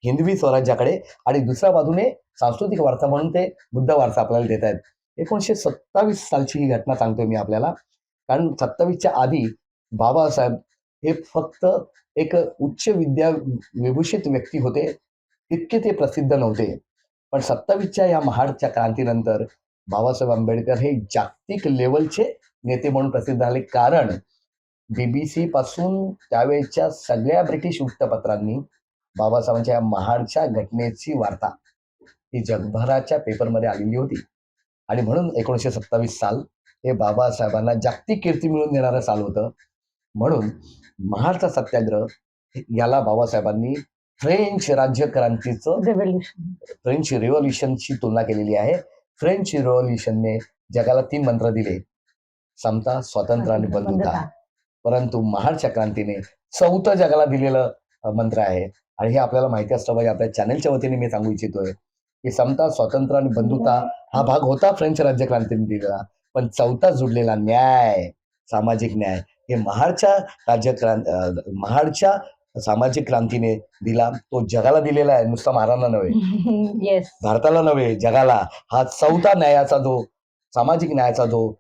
हिंदवी स्वराज्याकडे आणि दुसऱ्या बाजूने सांस्कृतिक वारसा म्हणून ते बुद्ध वारसा आपल्याला देत आहेत. 1927 सालची ही घटना सांगतोय मी आपल्याला. कारण 27च्या आधी बाबासाहेब हे फक्त एक उच्च विद्या विभूषित व्यक्ती होते. तितके ते प्रसिद्ध नव्हते. पण 27च्या या महाडच्या क्रांतीनंतर बाबासाहेब आंबेडकर हे जागतिक लेव्हलचे नेते म्हणून प्रसिद्ध झाले. कारण BBC पासून त्यावेळच्या सगळ्या ब्रिटिश वृत्तपत्रांनी बाबासाहेबांच्या या महाडच्या घटनेची वार्ता ही जगभराच्या पेपरमध्ये आलेली होती. आणि म्हणून 1927 साल हे बाबासाहेबांना जागतिक कीर्ती मिळवून देणारं साल होतं. म्हणून महाडचा सत्याग्रह याला बाबासाहेबांनी फ्रेंच राज्यक्रांतीचं, रेव्होल्यूशन. फ्रेंच रिव्होल्यूशनची तुलना केलेली आहे. फ्रेंच रिव्होल्यूशनने जगाला 3 मंत्र दिले, समता, स्वातंत्र्य आणि बंधुता. परंतु महाडच्या क्रांतीने 4थं जगाला दिलेलं मंत्र आहे. आणि हे आपल्याला माहिती असलं पाहिजे. आपल्या चॅनलच्या वतीने मी सांगू इच्छितोय, की समता, स्वातंत्र्य आणि बंधुता हा भाग होता फ्रेंच राज्यक्रांतीने दिलेला. पण 4था जुडलेला न्याय, सामाजिक न्याय हे महाडच्या सामाजिक क्रांतीने दिला. तो जगाला दिलेला आहे, नुसता महाराजांना नव्हे, येस. भारताला नव्हे, जगाला. हा 4था न्यायाचा जो सामाजिक न्यायाचा जो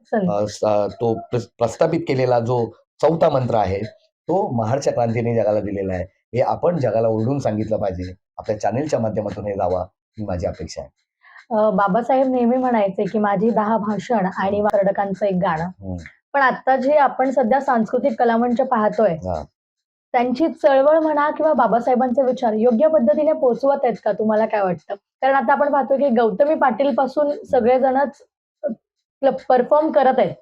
तो प्रस्थापित केलेला जो 4था मंत्र आहे, तो महाडच्या क्रांतीने जगाला दिलेला आहे. हे आपण जगाला ओरडून सांगितलं पाहिजे. आपल्या चॅनेलच्या माध्यमातून हे जावं ही माझी अपेक्षा आहे. बाबासाहेब नेहमी म्हणायचे, की माझी 10 भाषण आणि कर्नाटकांचं एक गाणं. हं. पण आता जे आपण सध्या सांस्कृतिक कलामंच पाहतोय, हां. त्यांची चळवळ म्हणा किंवा बाबासाहेबांचे विचार योग्य पद्धतीने पोहोचवत आहेत का? तुम्हाला काय वाटतं? कारण आता आपण पाहतोय, की गौतमी पाटील पासून सगळेजणच परफॉर्म करत आहेत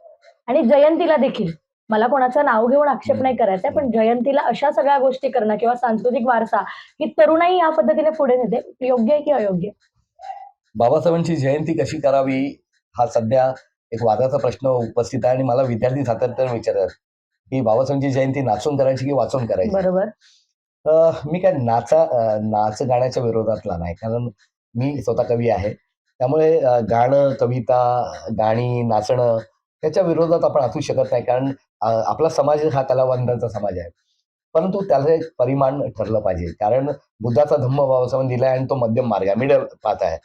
आणि जयंतीला देखील. मला कोणाचं नाव घेऊन आक्षेप नाही करायचा पण जयंतीला अशा सगळ्या गोष्टी करणं किंवा सांस्कृतिक वारसा ही तरुणाई या पद्धतीने पुढे नेते योग्य आहे की अयोग्य? बाबासाहेबांची जयंती कशी करावी हा सध्या एक वादाचा प्रश्न उपस्थित आहे आणि मला विद्यार्थी सातत्याने विचारतात की बाबासाहेबांची जयंती नाचून करायची की वाचून करायची. बरोबर. मी काय नाच गाण्याच्या विरोधातला नाही, कारण मी स्वतः कवी आहे. त्यामुळे गाणं, कविता, गाणी, नाचणं त्याच्या विरोधात आपण असू शकत नाही, कारण आपला समाज हा कलावंतांचा समाज आहे. परंतु त्याला एक परिमाण ठरलं पाहिजे, कारण बुद्धाचा धम्म बाबासाहेबांनी दिलाय आणि तो मध्यम मार्ग आहे, मिडल पाथ आहे.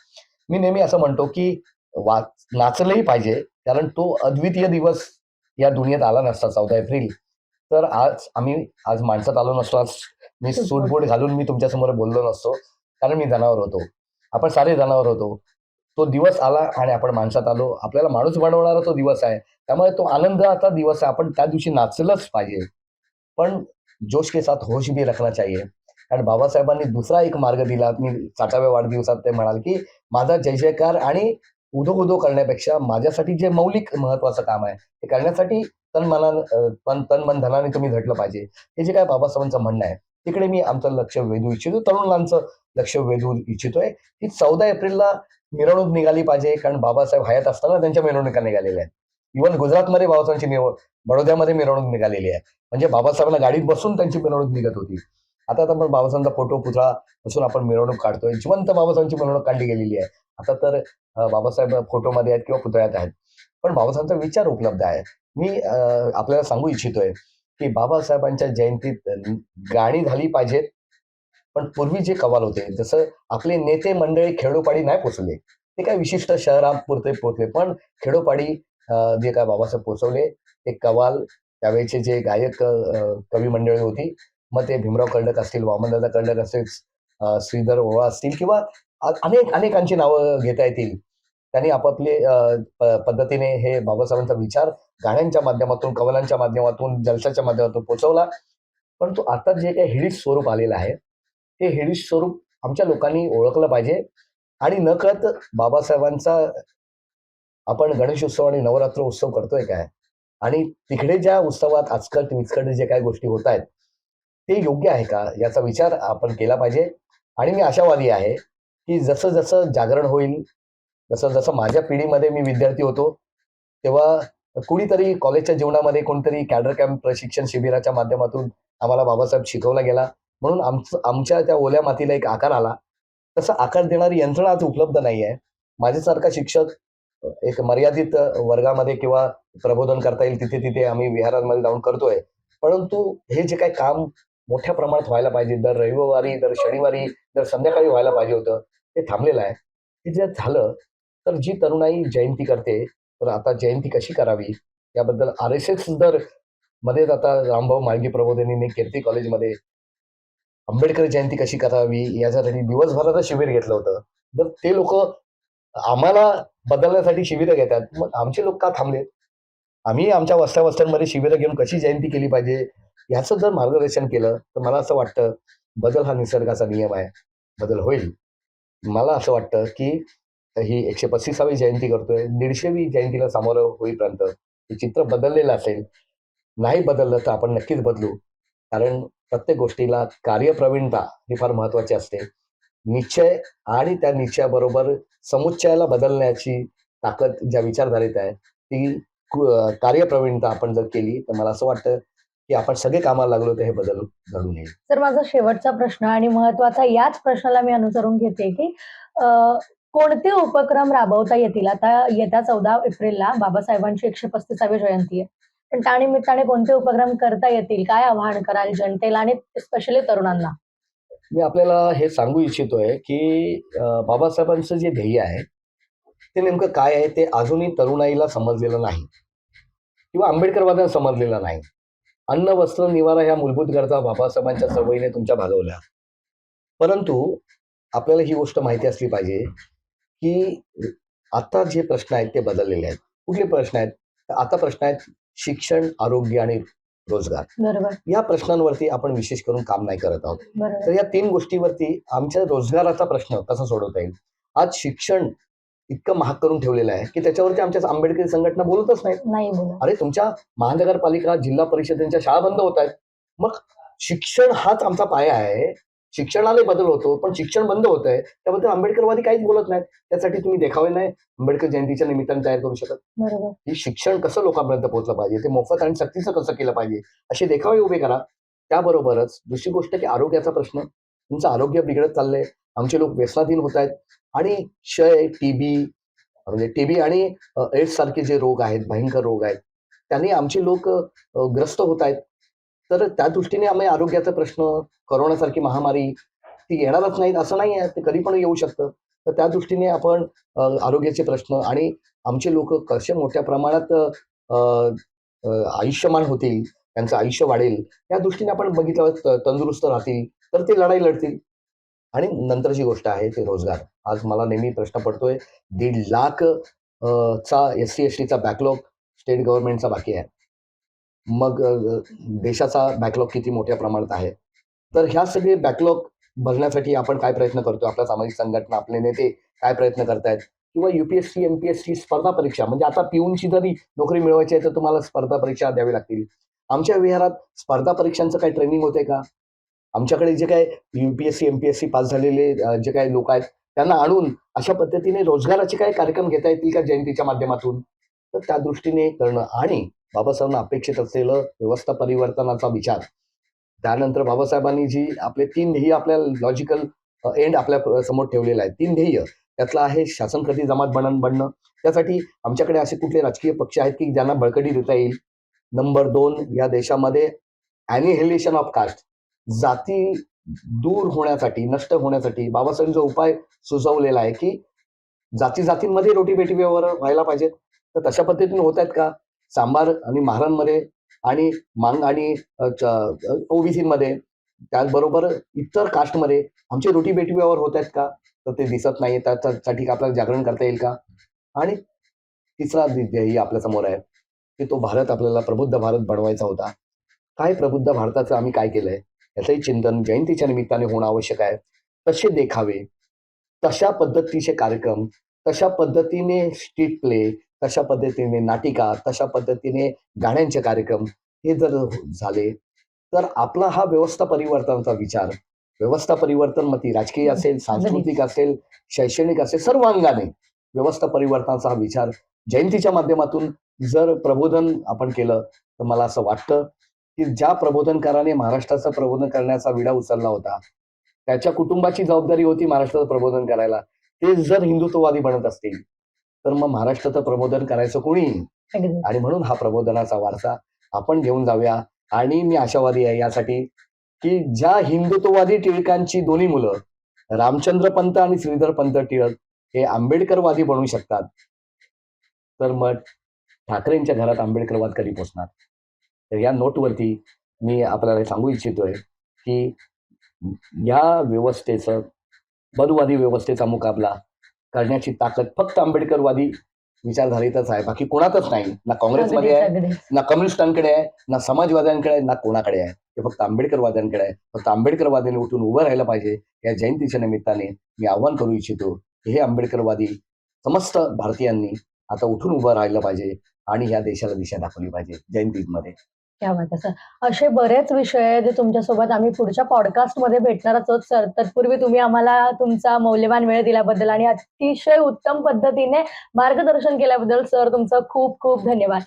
मी नेहमी असं म्हणतो की वा नाचलंही पाहिजे, कारण तो अद्वितीय दिवस या दुनियेत आला नसता 14 एप्रिल. तर आज माणसात आलो नसतो, आज मी सूटबूट घालून मी तुमच्या समोर बोललो नसतो, कारण मी जनावर होतो. आपण सारे जनावर होतो. तो दिवस आला आणि आपण माणसात आलो. आपल्याला माणूस बनवणारा तो दिवस आहे. त्यामुळे तो आनंदाचा दिवस आहे. आपण त्या दिवशी नाचलंच पाहिजे. पण जोश के साथ होश भी रखना चाहिए. कारण बाबासाहेबांनी दुसरा एक मार्ग दिला. मी 60व्या वाढदिवसात ते म्हणाल, की माझा जय जयकार आणि उदो करण्यापेक्षा माझ्यासाठी जे मौलिक महत्वाचं काम आहे, ते करण्यासाठी तन मन धनाने तुम्ही झटलं पाहिजे. हे जे काय बाबासाहेबांचं म्हणणं आहे, तिकडे मी आमचं लक्ष वेधू इच्छितो, तरुणांचं लक्ष वेधू इच्छितोय, की 14 एप्रिलला मिरवणूक निघाली पाहिजे, कारण बाबासाहेब हयात असताना त्यांच्या मिरवणुका निघालेल्या आहेत. इव्हन गुजरातमध्ये बाबासाहेबांची बडोद्यामध्ये मिरवणूक निघालेली आहे. म्हणजे बाबासाहेबांना गाडीत बसून त्यांची मिरवणूक निघत होती. आता तर आपण बाबासाहेबांचा फोटो पुतळा बसून आपण मिरवणूक काढतोय. जिवंत बाबासाहेबांची मिरवणूक काढली गेलेली आहे. आता तर बाबासाहेब फोटोमध्ये आहेत किंवा पुतळ्यात आहेत. पण बाबासाहेबांचा विचार उपलब्ध आहे. मी आपल्याला सांगू इच्छितोय, की बाबासाहेबांच्या जयंतीत गाणी झाली पाहिजेत, पण पूर्वी जे कव्वाल होते, जसं आपले नेते मंडळी खेडोपाडी नाही पोचले. ते काय विशिष्ट शहरापुरते पोचले, पण खेडोपाडी जे काय बाबासाहेब पोचवले, ते कव्वाल त्यावेळेचे जे गायक कवी मंडळी होती, मग ते भीमराव कर्डक असतील, वामनदादा कर्डक असतील, श्रीधर ओवाळ असतील किंवा अनेकांची नावं घेता येतील. त्यांनी आपापले पद्धतीने हे बाबासाहेबांचा विचार गाण्यांच्या माध्यमातून, कवलांच्या माध्यमातून, जलसाच्या माध्यमातून पोहोचवला. परंतु आता जे काही हिडीस स्वरूप आलेलं आहे, हे हिडीस स्वरूप आमच्या लोकांनी ओळखलं पाहिजे आणि नकळत बाबासाहेबांचा आपण गणेश उत्सव आणि नवरात्र उत्सव करतोय काय? आणि तिकडे ज्या उत्सवात आचकट-विचकट जे काही गोष्टी होत आहेत, ते योग्य आहे का? याचा विचार आपण केला पाहिजे. आणि मी आशावादी आहे, की जसं जागरण होईल, जसं माझ्या पिढीमध्ये मी विद्यार्थी होतो, तेव्हा कुणीतरी कॉलेजच्या जीवनामध्ये कोणतरी कॅडर कॅम्प प्रशिक्षण शिबिराच्या माध्यमातून आम्हाला बाबासाहेब शिकवला गेला. म्हणून आमच्या त्या ओल्या मातीला एक आकार आला. तसा आकार देणारी यंत्रणा आज उपलब्ध नाहीये. माझ्यासारखा शिक्षक एक मर्यादित वर्गामध्ये किंवा प्रबोधन करता येईल तिथे आम्ही विहारांमध्ये जाऊन करतोय. परंतु हे जे काही काम मोठ्या प्रमाणात व्हायला पाहिजे, दर रविवारी, दर शनिवारी, दर संध्याकाळी व्हायला पाहिजे होतं, ते थांबलेलं आहे. हे जर झालं, तर जी तरुणाई जयंती करते, तर आता जयंती कशी करावी याबद्दल RSS मध्येच आता रामभाऊ म्हाळगी प्रबोधिनीने कीर्ती कॉलेजमध्ये आंबेडकर जयंती कशी करावी याच्यासाठी दिवसभराचं शिबिर घेतलं होतं. तर ते लोक आम्हाला बदलण्यासाठी शिबिरं घेतात. मग आमचे लोक का थांबलेत? आम्ही आमच्या वस्त्यांमध्ये शिबिरं घेऊन कशी जयंती केली पाहिजे, याचं जर मार्गदर्शन केलं, तर मला असं वाटतं, बदल हा निसर्गाचा नियम आहे. बदल होईल. मला असं वाटतं, की ही 135वी जयंती करतोय. 150वी जयंतीला सामोरं होईपर्यंत हे चित्र बदललेलं असेल. नाही बदललं तर आपण नक्कीच बदलू. कारण प्रत्येक गोष्टीला कार्यप्रवीणता ही फार महत्वाची असते. निश्चय आणि त्या निश्चयाबरोबर समुच्चयाला बदलण्याची ताकद ज्या विचारधारेत आहे, ती कार्यप्रवीणता आपण जर केली, तर मला असं वाटतं, की आपण सगळे कामाला लागलो तर हे बदल घडून येईल. तर माझा शेवटचा प्रश्न आणि महत्वाचा याच प्रश्नाला मी अनुसरून घेते, की अ, कोणते उपक्रम राबवता येतील? आता येत्या 14 एप्रिलला बाबासाहेबांची 135वी जयंती आहे. पण त्यानिमित्ताने कोणते उपक्रम करता येतील? काय आवाहन कराल जनतेला आणि स्पेशली तरुणांना? मी आपल्याला हे सांगू इच्छितोय, की बाबासाहेबांचं जे ध्येय आहे, ते नेमकं काय आहे ते अजूनही तरुणाईला समजलेलं नाही किंवा आंबेडकरवाद्यांना समजलेलं नाही. अन्न, वस्त्र, निवारा ह्या मूलभूत गरजा बाबासाहेबांच्या चळवळीने तुमच्या भागवल्या. परंतु आपल्याला ही गोष्ट माहिती असली पाहिजे, की आता जे प्रश्न आहेत ते बदललेले आहेत. कुठले प्रश्न आहेत? तर आता प्रश्न आहेत शिक्षण, आरोग्य आणि रोजगार. बरोबर, या प्रश्नांवरती आपण विशेष करून काम नाही करत आहोत. तर बरोबर. या 3 गोष्टीवरती आमच्या रोजगाराचा प्रश्न कसा सोडवता येईल? आज शिक्षण इतकं महाग करून ठेवलेलं आहे की त्याच्यावरती आमच्या आंबेडकरी संघटना बोलतच नाहीत. नाही बोला. अरे तुमच्या महानगरपालिका जिल्हा परिषदेच्या शाळा बंद होत आहेत. मग शिक्षण हाच आमचा पाया आहे. शिक्षणाला बदल होतो पण शिक्षण बंद होत आहे त्याबद्दल आंबेडकरवादी काहीच बोलत नाहीत. त्यासाठी तुम्ही देखावे नाही आंबेडकर जयंतीच्या निमित्ताने तयार करू शकत. बरोबर. की शिक्षण कसं लोकांपर्यंत पोहोचलं पाहिजे, ते मोफत आणि सक्तीचं कसं केलं पाहिजे, असे देखावे उभे करा. त्याबरोबरच दुसरी गोष्ट की आरोग्याचा प्रश्न. तुमचं आरोग्य बिघडत चाललंय. आमचे लोक व्यसनाधीन होत आहेत आणि क्षय, टीबी म्हणजे टीबी आणि एड्स सारखे जे रोग आहेत, भयंकर रोग आहेत, त्यांनी आमचे लोक ग्रस्त होत आहेत. तर त्या दृष्टीने आम्ही आरोग्याचा प्रश्न, कोरोनासारखी महामारी ती येणारच नाहीत असं नाही आहे, ते कधी पण येऊ शकतं. तर त्या दृष्टीने आपण आरोग्याचे प्रश्न आणि आमचे लोक कसे मोठ्या प्रमाणात अ, अ, आयुष्यमान होतील, त्यांचं आयुष्य वाढेल, या दृष्टीने आपण बघितलं तंदुरुस्त राहतील, तर ते लढाई लढतील. आणि नंतरची गोष्ट आहे ते रोजगार. आज मला नेहमी प्रश्न पडतोय 1.5 लाख चा एस-सी, एस-टीचा बॅकलॉग स्टेट गव्हर्नमेंटचा बाकी आहे. मग देशाचा बॅकलॉग किती मोठ्या प्रमाणात आहे. तर ह्या सगळे बॅकलॉग भरण्यासाठी आपण काय प्रयत्न करतोय, आपल्या सामाजिक संघटना, आपले नेते काय प्रयत्न करतायत किंवा यू-पी-एस-सी, एम-पी-एस-सी स्पर्धा परीक्षा म्हणजे आता पिऊनची जरी नोकरी मिळवायची आहे, तर तुम्हाला स्पर्धा परीक्षा द्यावी लागतील. आमच्या विहारात स्पर्धा परीक्षांचं काही ट्रेनिंग होतंय का? आमच्याकडे जे काही यू-पी-एस-सी, एम-पी-एस-सी पास झालेले जे काही लोक आहेत, त्यांना आणून अशा पद्धतीने रोजगाराचे काही कार्यक्रम घेता येतील का जयंतीच्या माध्यमातून? तर त्या दृष्टीने करणं आणि बाबासाहेबांना अपेक्षित असलेलं व्यवस्था परिवर्तनाचा विचार. त्यानंतर बाबासाहेबांनी जी आपले 3 ध्येय आपल्या लॉजिकल एंड आपल्या समोर ठेवलेला आहे. 3 ध्येय त्यातलं आहे शासन कधी जमात बनणं. त्यासाठी आमच्याकडे असे कुठले राजकीय पक्ष आहेत की ज्यांना बळकटी देता येईल. नंबर 2 या देशामध्ये ॲनिहिलेशन ऑफ कास्ट जाती दूर होण्यासाठी, नष्ट होण्यासाठी बाबासाहेबांनी जो उपाय सुचवलेला आहे की जाती-जातींमध्ये रोटी-बेटी व्यवहार व्हायला पाहिजेत. तर तशा पद्धतीने होत आहेत का? सांबार आणि महारांमध्ये आणि मांग आणि ओबीसीमध्ये त्याचबरोबर इतर कास्टमध्ये आमचे रोटी-बेटी व्यवहार होत आहेत का? तर ते दिसत नाहीये. त्यासाठी आपल्याला जागरण करता येईल का? आणि तिसरा ध्येय आपल्या समोर आहे, की तो भारत आपल्याला प्रबुद्ध भारत बनवायचा होता. काय प्रबुद्ध भारताचं आम्ही काय केलंय? याचंही चिंतन जयंतीच्या निमित्ताने होणं आवश्यक आहे. तसे देखावे, तशा पद्धतीचे कार्यक्रम, तशा पद्धतीने स्ट्रीट प्ले, तशा पद्धतीने नाटिका, तशा पद्धतीने गाण्यांचे कार्यक्रम हे जर झाले, तर आपला हा व्यवस्था परिवर्तनाचा विचार, व्यवस्था परिवर्तन मग ती राजकीय असेल, सांस्कृतिक असेल, शैक्षणिक असेल, सर्व अंगाने व्यवस्था परिवर्तनाचा हा विचार जयंतीच्या माध्यमातून जर प्रबोधन आपण केलं, तर मला असं वाटतं, की ज्या प्रबोधनकाराने महाराष्ट्राचं प्रबोधन करण्याचा विडा उचलला होता, त्याच्या कुटुंबाची जबाबदारी होती महाराष्ट्राचं प्रबोधन करायला. ते जर हिंदुत्ववादी बनत असतील, तर मग महाराष्ट्राचं प्रबोधन करायचं कोणी? अगदी. आणि म्हणून हा प्रबोधनाचा वारसा आपण घेऊन जाऊया. आणि मी आशावादी आहे यासाठी, की ज्या हिंदुत्ववादी टिळकांची दोन्ही मुलं रामचंद्र पंत आणि श्रीधर पंत टिळक हे आंबेडकरवादी बनू शकतात, तर मग ठाकरेंच्या घरात आंबेडकरवाद कधी पोहोचणार? तर या नोटवरती मी आपल्याला हे सांगू इच्छितोय, की या व्यवस्थेचं बदवादी व्यवस्थेचा मुकाबला करण्याची ताकद फक्त आंबेडकरवादी विचारधारेतच आहे. बाकी कोणातच नाही. ना काँग्रेसमध्ये अगदीच, आहे, अगदीच. ना कम्युनिस्टांकडे आहे, ना समाजवाद्यांकडे आहे, ना कोणाकडे आहे. ते फक्त आंबेडकरवाद्यांकडे आहे. फक्त आंबेडकरवाद्यांनी उठून उभं राहायला पाहिजे. या जयंतीच्या निमित्ताने मी आवाहन करू इच्छितो, की हे आंबेडकरवादी समस्त भारतीयांनी आता उठून उभं राहिलं पाहिजे आणि या देशाला दिशा दाखवली पाहिजे जयंतीमध्ये. क्या बात आहे सर. असे बरेच विषय आहेत जे तुमच्यासोबत आम्ही पुढच्या पॉडकास्टमध्ये भेटणारच आहोत सर. तत्पूर्वी तुम्ही आम्हाला तुमचा मौल्यवान वेळ दिल्याबद्दल आणि अतिशय उत्तम पद्धतीने मार्गदर्शन केल्याबद्दल सर तुमचं खूप खूप धन्यवाद.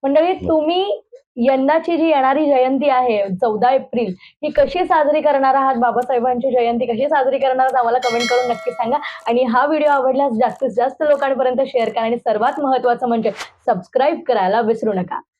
मंडळी तुम्ही यंदाची जी येणारी जयंती आहे 14 एप्रिल ही कशी साजरी करणार आहात? बाबासाहेबांची जयंती कशी साजरी करणार आहात? आम्हाला कमेंट करून नक्की सांगा आणि हा व्हिडिओ आवडल्यास जास्तीत जास्त लोकांपर्यंत शेअर करा आणि सर्वात महत्त्वाचं म्हणजे सबस्क्राईब करायला विसरू नका.